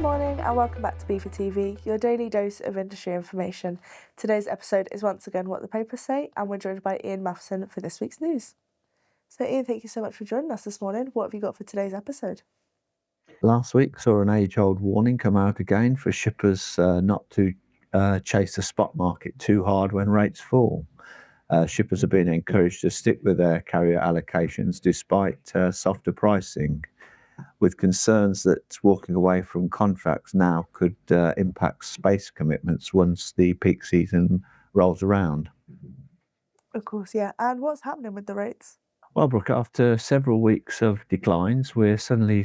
morning and welcome back to BIFA TV, your daily dose of industry information. Today's episode is once again What the Papers Say, and we're joined by Ian Matheson for this week's news. So Ian, thank you so much for joining us this morning. What have you got for today's episode? Last week saw an age-old warning come out again for shippers not to chase the spot market too hard when rates fall. Shippers are being encouraged to stick with their carrier allocations despite softer pricing, with concerns that walking away from contracts now could impact space commitments once the peak season rolls around. Of course, yeah. And what's happening with the rates? Well, Brooke, after several weeks of declines, we're suddenly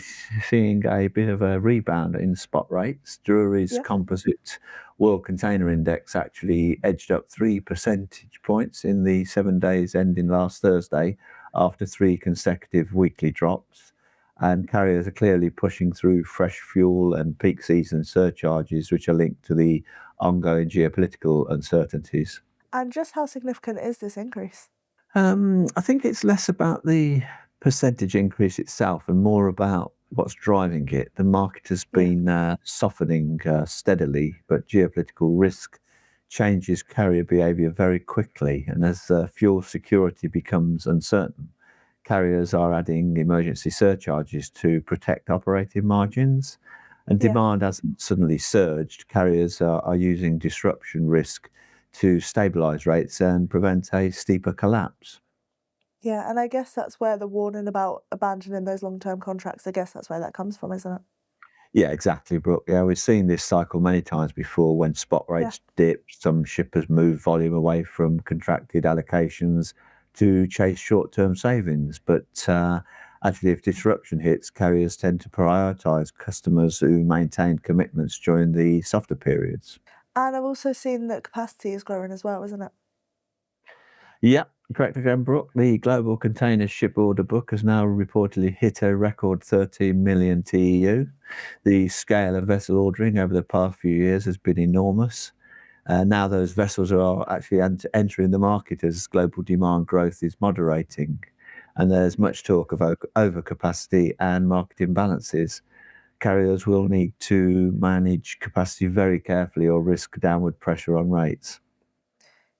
seeing a bit of a rebound in spot rates. Drewry's Yeah. composite World Container Index actually edged up 3 percentage points in the 7 days ending last Thursday after 3 consecutive weekly drops. And carriers are clearly pushing through fresh fuel and peak season surcharges, which are linked to the ongoing geopolitical uncertainties. And just how significant is this increase? I think it's less about the percentage increase itself and more about what's driving it. The market has been softening steadily, but geopolitical risk changes carrier behavior very quickly. And as fuel security becomes uncertain, carriers are adding emergency surcharges to protect operating margins. And Yeah. demand hasn't suddenly surged. Carriers are using disruption risk to stabilise rates and prevent a steeper collapse. Yeah, and I guess that's where the warning about abandoning those long-term contracts, I guess that's where that comes from, isn't it? Yeah, exactly, Brooke. Yeah, we've seen this cycle many times before. When spot Yeah. rates dip, some shippers move volume away from contracted allocations to chase short-term savings. But actually, if disruption hits, carriers tend to prioritise customers who maintain commitments during the softer periods. And I've also seen that capacity is growing as well, isn't it? Yeah, correct again, Brooke. The global container ship order book has now reportedly hit a record 13 million TEU. The scale of vessel ordering over the past few years has been enormous. Now those vessels are actually entering the market as global demand growth is moderating. And there's Yeah. much talk of overcapacity and market imbalances. Carriers will need to manage capacity very carefully or risk downward pressure on rates.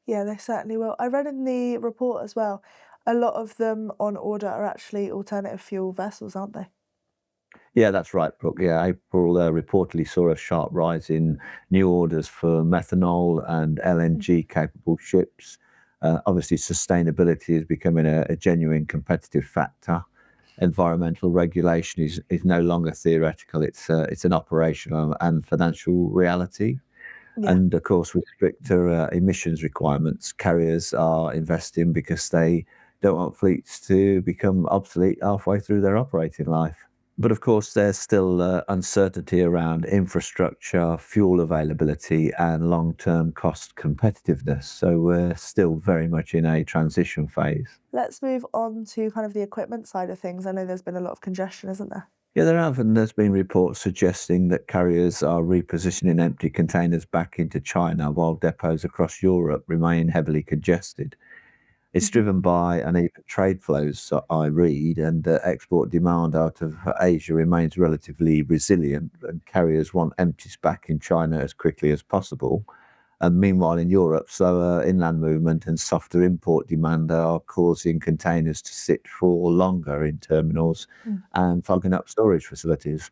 Yeah, they certainly will. I read in the report as well, a lot of them on order are actually alternative fuel vessels, aren't they? Yeah, that's right, Brooke. Yeah, April reportedly saw a sharp rise in new orders for methanol and LNG capable ships. Obviously, sustainability is becoming a genuine competitive factor. Environmental regulation is no longer theoretical; it's an operational and financial reality. Yeah. And of course, with stricter emissions requirements, carriers are investing because they don't want fleets to become obsolete halfway through their operating life. But of course, there's still uncertainty around infrastructure, fuel availability, and long term cost competitiveness. So we're still very much in a transition phase. Let's move on to kind of the equipment side of things. I know there's been a lot of congestion, isn't there? Yeah, there's been reports suggesting that carriers are repositioning empty containers back into China while depots across Europe remain heavily congested. It's Mhm. driven by uneven trade flows, so I read, and export demand out of Asia remains relatively resilient, and carriers want empties back in China as quickly as possible. And meanwhile, in Europe, slower inland movement and softer import demand are causing containers to sit for longer in terminals Mm. and fogging up storage facilities.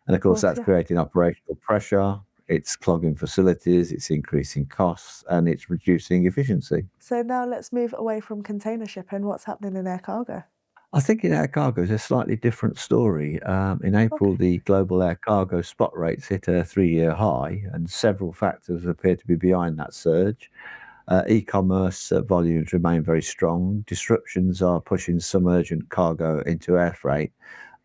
And of Of course, course, that's yeah. creating operational pressure. It's clogging facilities, it's increasing costs, and it's reducing efficiency. So now let's move away from container shipping. What's happening in air cargo? I think in air cargo is a slightly different story. In April, Okay. the global air cargo spot rates hit a 3 year high, and several factors appear to be behind that surge. E commerce volumes remain very strong. Disruptions are pushing some urgent cargo into air freight,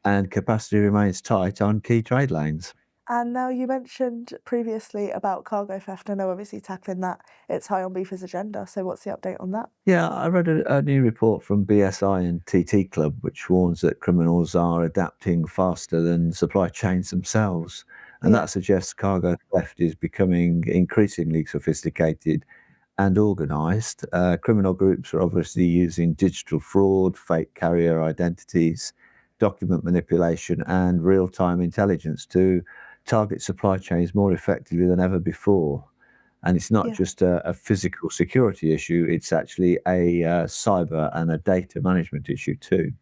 and capacity remains tight on key trade lanes. And now you mentioned previously about cargo theft. I know obviously tackling that, it's high on BIFA's agenda. So what's the update on that? Yeah, I read a new report from BSI and TT Club, which warns that criminals are adapting faster than supply chains themselves. And Yeah. that suggests cargo theft is becoming increasingly sophisticated and organized. Criminal groups are obviously using digital fraud, fake carrier identities, document manipulation, and real time intelligence to target supply chains more effectively than ever before. And it's not Yeah. just a physical security issue, it's actually a cyber and a data management issue too.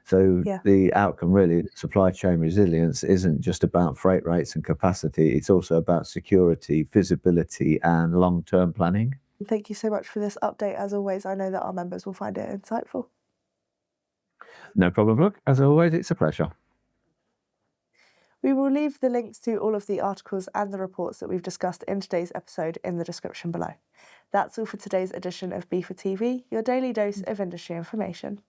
So Yeah. the outcome really, supply chain resilience, isn't just about freight rates and capacity, it's also about security, visibility, and long-term planning. Thank you so much for this update. As always, I know that our members will find it insightful. No problem, Brooke. As always, it's a pleasure. We will leave the links to all of the articles and the reports that we've discussed in today's episode in the description below. That's all for today's edition of BIFA TV, your daily dose of industry information.